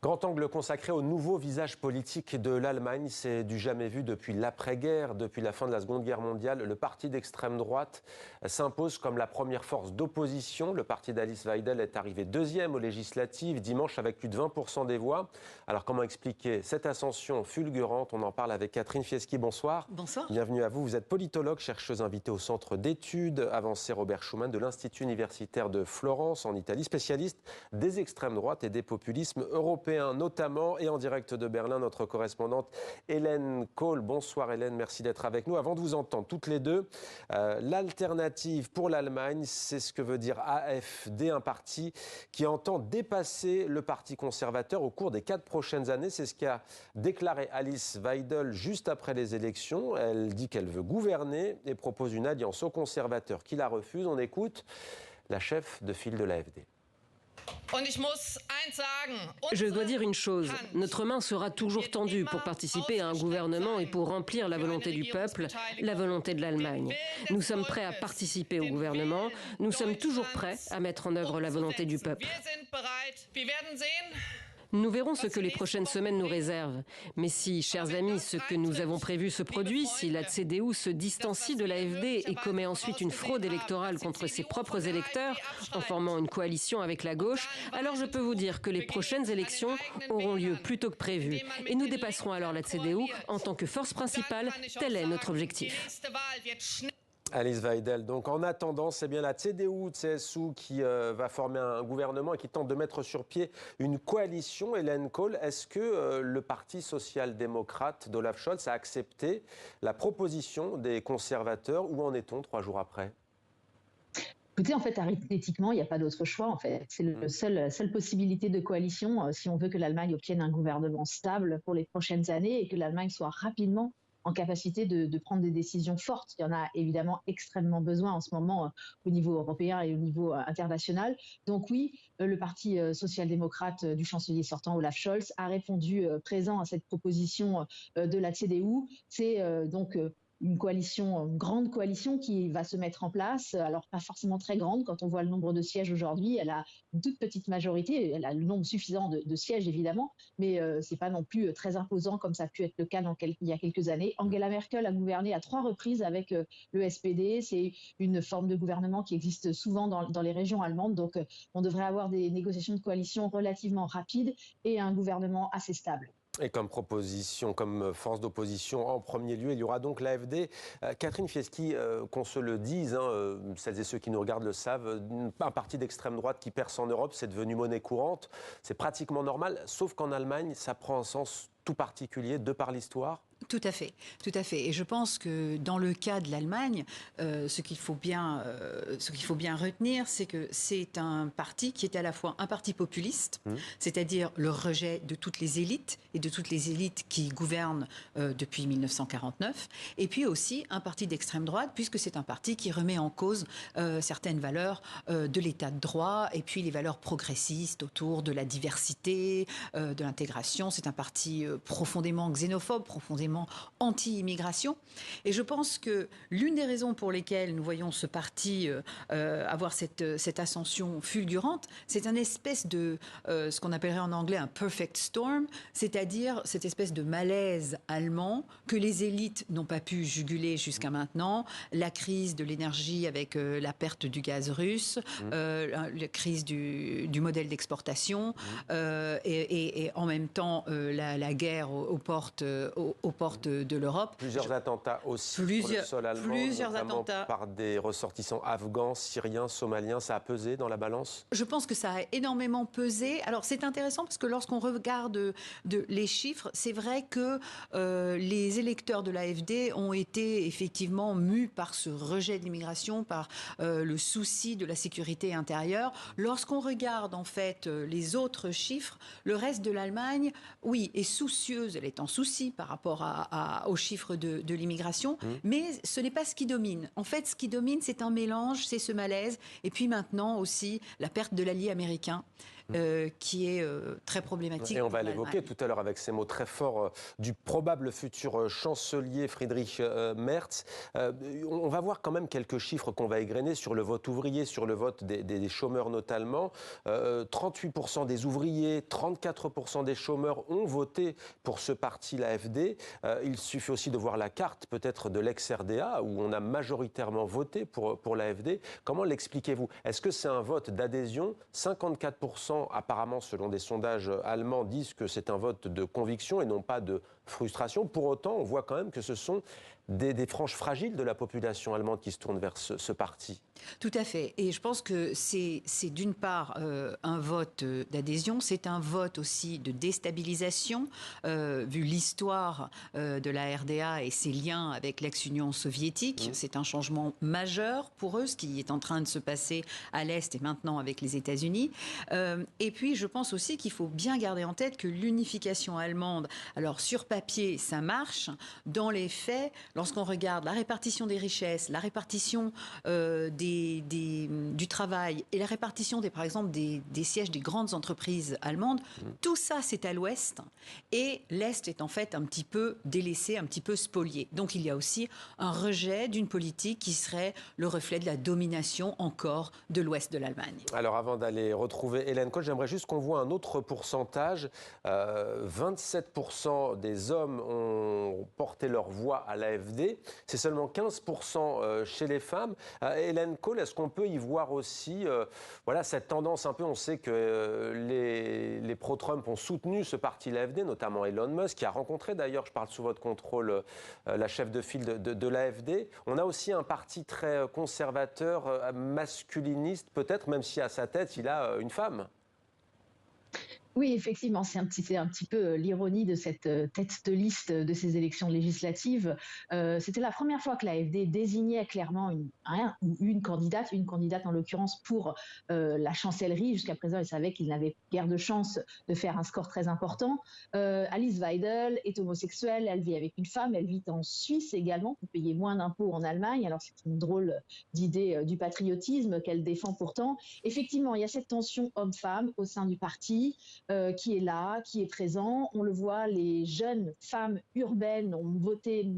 Grand angle consacré au nouveau visage politique de l'Allemagne. C'est du jamais vu depuis l'après-guerre, depuis la fin de la Seconde Guerre mondiale. Le parti d'extrême droite s'impose comme la première force d'opposition. Le parti d'Alice Weidel est arrivé deuxième aux législatives dimanche avec plus de 20% des voix. Alors comment expliquer cette ascension fulgurante? On en parle avec Catherine Fieschi. Bonsoir. Bonsoir. Bienvenue à vous. Vous êtes politologue, chercheuse invitée au Centre d'études avancées Robert Schuman de l'Institut universitaire de Florence en Italie, spécialiste des extrêmes droites et des populismes européens notamment, et en direct de Berlin, notre correspondante Hélène Kohl. Bonsoir Hélène, merci d'être avec nous. Avant de vous entendre toutes les deux, l'alternative pour l'Allemagne, c'est ce que veut dire AfD, un parti qui entend dépasser le parti conservateur au cours des 4 prochaines années. C'est ce qu'a déclaré Alice Weidel juste après les élections. Elle dit qu'elle veut gouverner et propose une alliance aux conservateurs qui la refusent. On écoute la chef de file de l'AfD. Je dois dire une chose, notre main sera toujours tendue pour participer à un gouvernement et pour remplir la volonté du peuple, la volonté de l'Allemagne. Nous sommes prêts à participer au gouvernement, nous sommes toujours prêts à mettre en œuvre la volonté du peuple. Nous verrons ce que les prochaines semaines nous réservent. Mais si, chers amis, ce que nous avons prévu se produit, si la CDU se distancie de l'AfD et commet ensuite une fraude électorale contre ses propres électeurs, en formant une coalition avec la gauche, alors je peux vous dire que les prochaines élections auront lieu plus tôt que prévu. Et nous dépasserons alors la CDU en tant que force principale. Tel est notre objectif. Alice Weidel, donc en attendant, c'est bien la CDU-CSU qui va former un gouvernement et qui tente de mettre sur pied une coalition. Hélène Kohl, est-ce que le parti social-démocrate d'Olaf Scholz a accepté la proposition des conservateurs? Où en est-on 3 jours après? Écoutez, en fait, arithmétiquement, il n'y a pas d'autre choix. En fait, c'est la seule possibilité de coalition si on veut que l'Allemagne obtienne un gouvernement stable pour les prochaines années et que l'Allemagne soit rapidement en capacité de prendre des décisions fortes. Il y en a évidemment extrêmement besoin en ce moment au niveau européen et au niveau international. Donc oui, le parti social-démocrate du chancelier sortant Olaf Scholz a répondu présent à cette proposition de la CDU. C'est donc une coalition, une grande coalition qui va se mettre en place. Alors, pas forcément très grande quand on voit le nombre de sièges aujourd'hui. Elle a une toute petite majorité. Elle a le nombre suffisant de sièges, évidemment, mais c'est pas non plus très imposant comme ça a pu être le cas il y a quelques années. Angela Merkel a gouverné à 3 reprises avec le SPD. C'est une forme de gouvernement qui existe souvent dans les régions allemandes. Donc, on devrait avoir des négociations de coalition relativement rapides et un gouvernement assez stable. Et comme proposition, comme force d'opposition en premier lieu, il y aura donc l'AfD. Catherine Fieschi, qu'on se le dise, celles et ceux qui nous regardent le savent, un parti d'extrême droite qui perce en Europe, c'est devenu monnaie courante. C'est pratiquement normal, sauf qu'en Allemagne, ça prend un sens tout particulier de par l'histoire. Tout à fait, tout à fait. Et je pense que dans le cas de l'Allemagne, ce qu'il faut bien retenir, c'est que c'est un parti qui est à la fois un parti populiste, c'est-à-dire le rejet de toutes les élites et de toutes les élites qui gouvernent depuis 1949, et puis aussi un parti d'extrême droite, puisque c'est un parti qui remet en cause certaines valeurs de l'état de droit et puis les valeurs progressistes autour de la diversité, de l'intégration. C'est un parti profondément xénophobe, profondément anti-immigration. Et je pense que l'une des raisons pour lesquelles nous voyons ce parti avoir cette ascension fulgurante, c'est un espèce de, ce qu'on appellerait en anglais un perfect storm, c'est-à-dire cette espèce de malaise allemand que les élites n'ont pas pu juguler jusqu'à maintenant, la crise de l'énergie avec la perte du gaz russe, la crise du modèle d'exportation et en même temps la guerre aux portes de l'Europe. Plusieurs attentats aussi sur le sol allemand, notamment par des ressortissants afghans, syriens, somaliens. Ça a pesé dans la balance? Je pense que ça a énormément pesé. Alors c'est intéressant parce que lorsqu'on regarde les chiffres, c'est vrai que les électeurs de l'AfD ont été effectivement mus par ce rejet de l'immigration, par le souci de la sécurité intérieure. Lorsqu'on regarde en fait les autres chiffres, le reste de l'Allemagne, oui, est soucieuse, elle est en souci par rapport aux chiffres de l'immigration, mais ce n'est pas ce qui domine. En fait, ce qui domine, c'est un mélange, c'est ce malaise, et puis maintenant aussi la perte de l'allié américain. qui est très problématique. Et on va l'évoquer tout à l'heure avec ces mots très forts du probable futur chancelier Friedrich Merz. On va voir quand même quelques chiffres qu'on va égrener sur le vote ouvrier, sur le vote des chômeurs notamment. 38% des ouvriers, 34% des chômeurs ont voté pour ce parti, l'AfD. Il suffit aussi de voir la carte peut-être de l'ex-RDA où on a majoritairement voté pour l'AfD. Comment l'expliquez-vous? Est-ce que c'est un vote d'adhésion? 54% apparemment selon des sondages allemands disent que c'est un vote de conviction et non pas de frustration. Pour autant, on voit quand même que ce sont des franges fragiles de la population allemande qui se tournent vers ce parti. Tout à fait. Et je pense que c'est d'une part un vote d'adhésion, c'est un vote aussi de déstabilisation, vu l'histoire de la RDA et ses liens avec l'ex-Union soviétique. C'est un changement majeur pour eux, ce qui est en train de se passer à l'Est et maintenant avec les États-Unis. Et puis, je pense aussi qu'il faut bien garder en tête que l'unification allemande, alors sur papier, ça marche. Dans les faits, lorsqu'on regarde la répartition des richesses, la répartition du travail et la répartition, par exemple, des sièges des grandes entreprises allemandes, tout ça, c'est à l'Ouest. Et l'Est est en fait un petit peu délaissé, un petit peu spolié. Donc, il y a aussi un rejet d'une politique qui serait le reflet de la domination encore de l'Ouest de l'Allemagne. Alors, avant d'aller retrouver Hélène Kohl, j'aimerais juste qu'on voit un autre pourcentage. 27% des hommes ont porté leur voix à l'AfD. C'est seulement 15% chez les femmes. Hélène Kohl, est-ce qu'on peut y voir aussi cette tendance un peu, on sait que les pro-Trump ont soutenu ce parti, l'AfD, notamment Elon Musk, qui a rencontré d'ailleurs, je parle sous votre contrôle, la chef de file de l'AfD. On a aussi un parti très conservateur, masculiniste peut-être, même si à sa tête, il a une femme. Oui, effectivement, c'est un petit peu l'ironie de cette tête de liste de ces élections législatives. C'était la première fois que l'AfD désignait clairement une candidate en l'occurrence pour la chancellerie. Jusqu'à présent, il savait qu'il n'avait guère de chance de faire un score très important. Alice Weidel est homosexuelle, elle vit avec une femme, elle vit en Suisse également, pour payer moins d'impôts en Allemagne. Alors c'est une drôle d'idée du patriotisme qu'elle défend pourtant. Effectivement, il y a cette tension homme-femme au sein du parti. Qui est là, qui est présent. On le voit, les jeunes femmes urbaines ont voté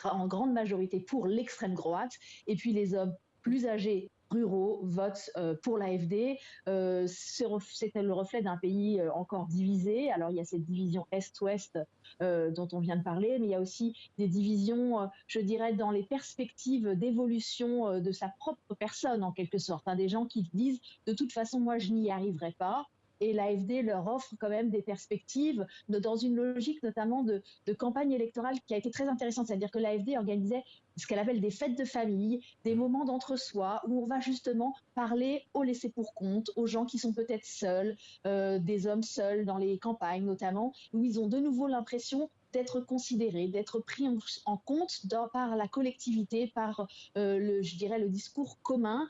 en grande majorité pour l'extrême droite, et puis les hommes plus âgés ruraux votent pour l'AfD. C'est le reflet d'un pays encore divisé. Alors il y a cette division Est-Ouest dont on vient de parler, mais il y a aussi des divisions, je dirais, dans les perspectives d'évolution de sa propre personne, en quelque sorte. Des gens qui disent, de toute façon, moi, je n'y arriverai pas. Et l'AfD leur offre quand même des perspectives dans une logique notamment de campagne électorale qui a été très intéressante. C'est-à-dire que l'AfD organisait ce qu'elle appelle des fêtes de famille, des moments d'entre-soi où on va justement parler aux laissés-pour-compte, aux gens qui sont peut-être seuls, des hommes seuls dans les campagnes notamment, où ils ont de nouveau l'impression d'être considérés, d'être pris en compte par la collectivité, par le discours commun.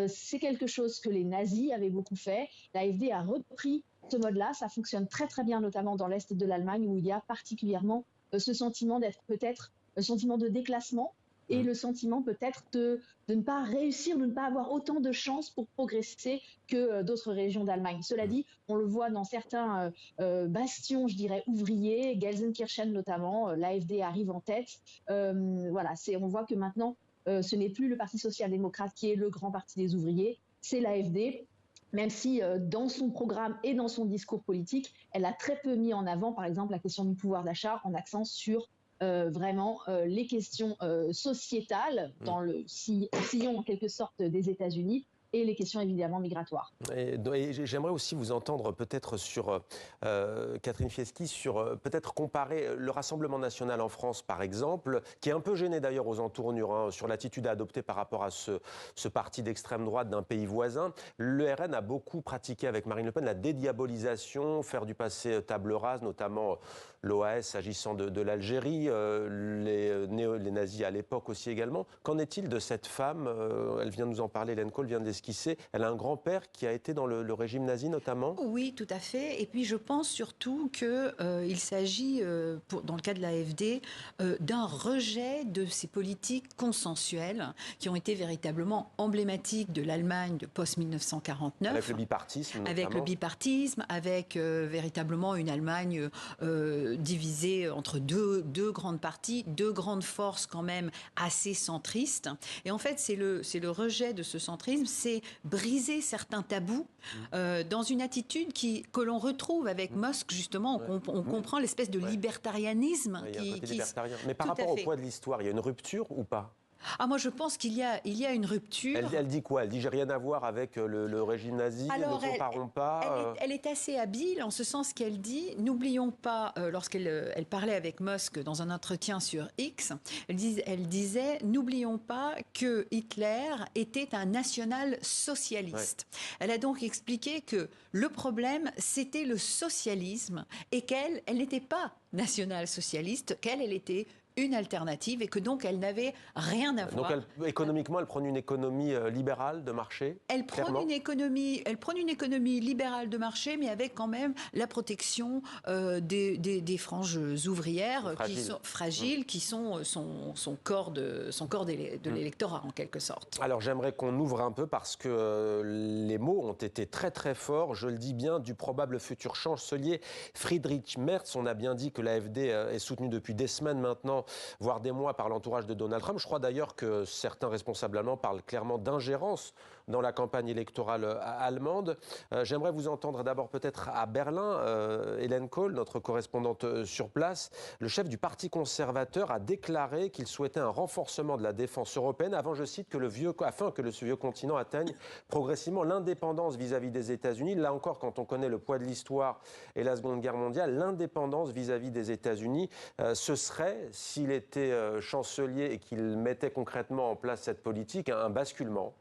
C'est quelque chose que les nazis avaient beaucoup fait. L'AfD a repris ce mode-là. Ça fonctionne très très bien, notamment dans l'Est de l'Allemagne, où il y a particulièrement ce sentiment d'être peut-être un sentiment de déclassement et le sentiment peut-être de ne pas réussir, de ne pas avoir autant de chances pour progresser que d'autres régions d'Allemagne. Cela dit, on le voit dans certains bastions, je dirais, ouvriers, Gelsenkirchen notamment, l'AfD arrive en tête. On voit que maintenant, ce n'est plus le Parti social-démocrate qui est le grand parti des ouvriers, c'est l'AfD. Même si dans son programme et dans son discours politique, elle a très peu mis en avant, par exemple, la question du pouvoir d'achat en accent sur vraiment les questions sociétales dans le sillon en quelque sorte des États-Unis et les questions évidemment migratoires. Et j'aimerais aussi vous entendre peut-être sur Catherine Fieschi, sur peut-être comparer le Rassemblement national en France par exemple, qui est un peu gêné d'ailleurs aux entournures sur l'attitude à adopter par rapport à ce parti d'extrême droite d'un pays voisin. Le RN a beaucoup pratiqué avec Marine Le Pen la dédiabolisation, faire du passé table rase, notamment l'OAS agissant de l'Algérie, les nazis à l'époque aussi également. Qu'en est-il de cette femme? Elle vient de nous en parler, Hélène Kohl vient de l'esquisser. esquissé. Elle a un grand-père qui a été dans le régime nazi notamment. Oui, tout à fait. Et puis je pense surtout qu'il s'agit, dans le cas de l'AfD, d'un rejet de ces politiques consensuelles qui ont été véritablement emblématiques de l'Allemagne de post-1949. Avec le bipartisme notamment. Avec le bipartisme, avec véritablement une Allemagne divisée entre deux grandes parties, deux grandes forces quand même assez centristes. Et en fait, c'est le rejet de ce centrisme, c'est briser certains tabous dans une attitude que l'on retrouve avec Musk, justement. On comprend l'espèce de libertarianisme. Il y a un côté libertarien. Mais par rapport au poids de l'histoire, il y a une rupture ou pas ? Moi, je pense qu'il y a une rupture. Elle dit quoi? Elle dit j'ai rien à voir avec le régime nazi, Alors, ne comparons pas. Elle est assez habile en ce sens qu'elle dit, n'oublions pas, lorsqu'elle parlait avec Musk dans un entretien sur X, elle disait, n'oublions pas que Hitler était un national-socialiste. Ouais. Elle a donc expliqué que le problème, c'était le socialisme et qu'elle n'était pas national-socialiste, elle était une alternative et que donc elle n'avait rien à voir. Donc économiquement, elle prône une économie libérale de marché. Elle prône une économie libérale de marché, mais avec quand même la protection des franges ouvrières qui sont fragiles, qui sont son corps de l'électorat en quelque sorte. Alors j'aimerais qu'on ouvre un peu parce que les mots ont été très très forts, je le dis bien, du probable futur chancelier Friedrich Merz. On a bien dit que l'AfD est soutenue depuis des semaines maintenant, voire des mois, par l'entourage de Donald Trump. Je crois d'ailleurs que certains responsables allemands parlent clairement d'ingérence dans la campagne électorale allemande. J'aimerais vous entendre d'abord peut-être à Berlin. Hélène Kohl, notre correspondante sur place, le chef du Parti conservateur a déclaré qu'il souhaitait un renforcement de la défense européenne afin que le vieux continent atteigne progressivement l'indépendance vis-à-vis des États-Unis. Là encore, quand on connaît le poids de l'histoire et la Seconde Guerre mondiale, l'indépendance vis-à-vis des États-Unis, ce serait, s'il était chancelier et qu'il mettait concrètement en place cette politique, un basculement.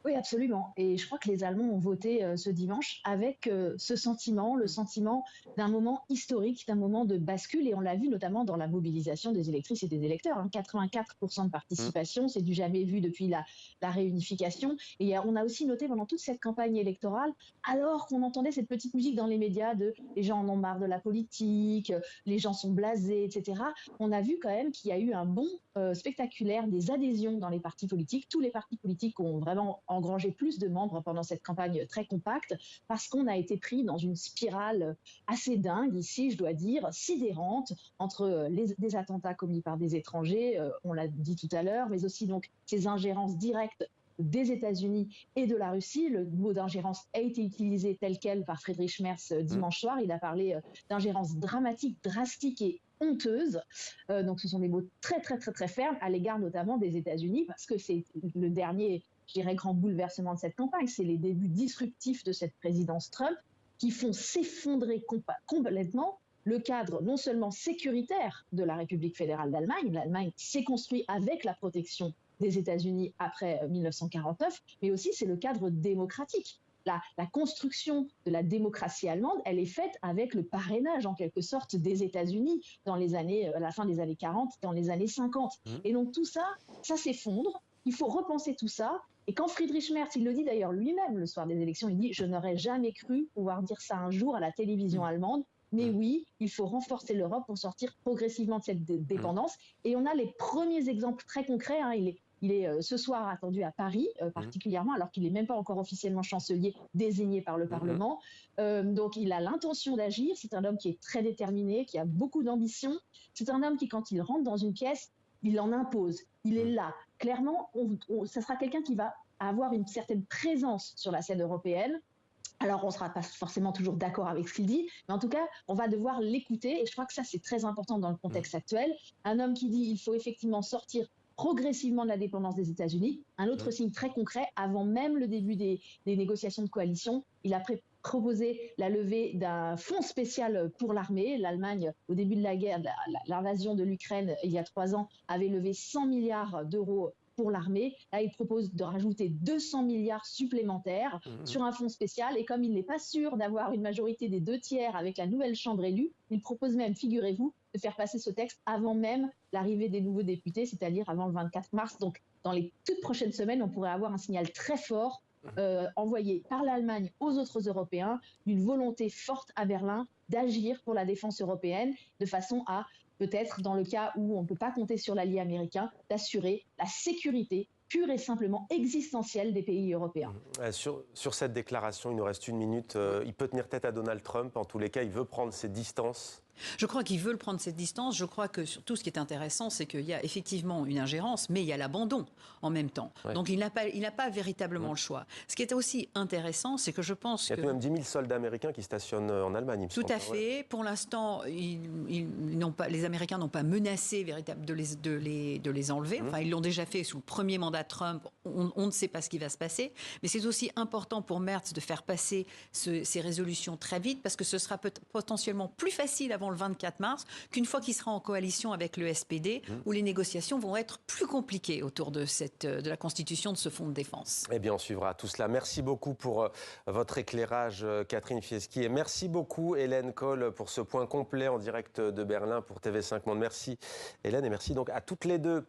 Oui, absolument. Et je crois que les Allemands ont voté ce dimanche avec ce sentiment, le sentiment d'un moment historique, d'un moment de bascule. Et on l'a vu notamment dans la mobilisation des électrices et des électeurs. 84% de participation, c'est du jamais vu depuis la réunification. Et on a aussi noté pendant toute cette campagne électorale, alors qu'on entendait cette petite musique dans les médias de les gens en ont marre de la politique, les gens sont blasés, etc. On a vu quand même qu'il y a eu un bond spectaculaire des adhésions dans les partis politiques. Tous les partis politiques ont vraiment engranger plus de membres pendant cette campagne très compacte parce qu'on a été pris dans une spirale assez dingue ici, je dois dire, sidérante entre des attentats commis par des étrangers, on l'a dit tout à l'heure, mais aussi donc ces ingérences directes des États-Unis et de la Russie. Le mot d'ingérence a été utilisé tel quel par Friedrich Merz dimanche soir. Il a parlé d'ingérence dramatique, drastique et honteuse. Donc ce sont des mots très très très très fermes à l'égard notamment des États-Unis parce que c'est le dernier, je dirais, grand bouleversement de cette campagne. C'est les débuts disruptifs de cette présidence Trump qui font s'effondrer complètement le cadre non seulement sécuritaire de la République fédérale d'Allemagne. L'Allemagne s'est construite avec la protection des États-Unis après 1949, mais aussi c'est le cadre démocratique. La construction de la démocratie allemande, elle est faite avec le parrainage, en quelque sorte, des États-Unis à la fin des années 40, dans les années 50. Et donc tout ça s'effondre. Il faut repenser tout ça. Et quand Friedrich Merz, il le dit d'ailleurs lui-même le soir des élections, il dit « Je n'aurais jamais cru pouvoir dire ça un jour à la télévision allemande. Mais oui, il faut renforcer l'Europe pour sortir progressivement de cette dépendance. » Et on a les premiers exemples très concrets. Il est ce soir attendu à Paris, particulièrement, alors qu'il n'est même pas encore officiellement chancelier désigné par le Parlement. Donc il a l'intention d'agir. C'est un homme qui est très déterminé, qui a beaucoup d'ambition. C'est un homme qui, quand il rentre dans une pièce, il en impose. Il est là. Clairement, ça sera quelqu'un qui va avoir une certaine présence sur la scène européenne. Alors, on ne sera pas forcément toujours d'accord avec ce qu'il dit, mais en tout cas, on va devoir l'écouter. Et je crois que ça, c'est très important dans le contexte actuel. Un homme qui dit qu'il faut effectivement sortir progressivement de la dépendance des États-Unis. Un autre signe très concret, avant même le début des négociations de coalition, il a proposé la levée d'un fonds spécial pour l'armée. L'Allemagne, au début de la guerre, l'invasion de l'Ukraine il y a 3 ans, avait levé 100 milliards d'euros pour l'armée. Là, il propose de rajouter 200 milliards supplémentaires sur un fonds spécial. Et comme il n'est pas sûr d'avoir une majorité des 2/3 avec la nouvelle Chambre élue, il propose même, figurez-vous, de faire passer ce texte avant même l'arrivée des nouveaux députés, c'est-à-dire avant le 24 mars. Donc, dans les toutes prochaines semaines, on pourrait avoir un signal très fort envoyé par l'Allemagne aux autres Européens, d'une volonté forte à Berlin d'agir pour la défense européenne, de façon à, peut-être dans le cas où on ne peut pas compter sur l'allié américain, d'assurer la sécurité pure et simplement existentielle des pays européens. Sur cette déclaration, il nous reste 1 minute. Il peut tenir tête à Donald Trump. En tous les cas, il veut prendre ses distances. Je crois qu'ils veulent prendre cette distance. Je crois que surtout, ce qui est intéressant, c'est qu'il y a effectivement une ingérence, mais il y a l'abandon en même temps. Ouais. Donc, il n'a pas véritablement le choix. Ce qui est aussi intéressant, c'est que je pense qu'il y a tout de même 10 000 soldats américains qui stationnent en Allemagne, il me semble. Tout à fait. Ouais. Pour l'instant, les Américains n'ont pas menacé véritablement de les enlever. Enfin, ils l'ont déjà fait sous le premier mandat de Trump. On ne sait pas ce qui va se passer. Mais c'est aussi important pour Merz de faire passer ces résolutions très vite, parce que ce sera potentiellement plus facile avant le 24 mars, qu'une fois qu'il sera en coalition avec le SPD, où les négociations vont être plus compliquées autour de la constitution de ce fonds de défense. Eh bien, on suivra tout cela. Merci beaucoup pour votre éclairage, Catherine Fieschi. Et merci beaucoup, Hélène Kohl, pour ce point complet en direct de Berlin pour TV5 Monde. Merci, Hélène, et merci donc à toutes les deux.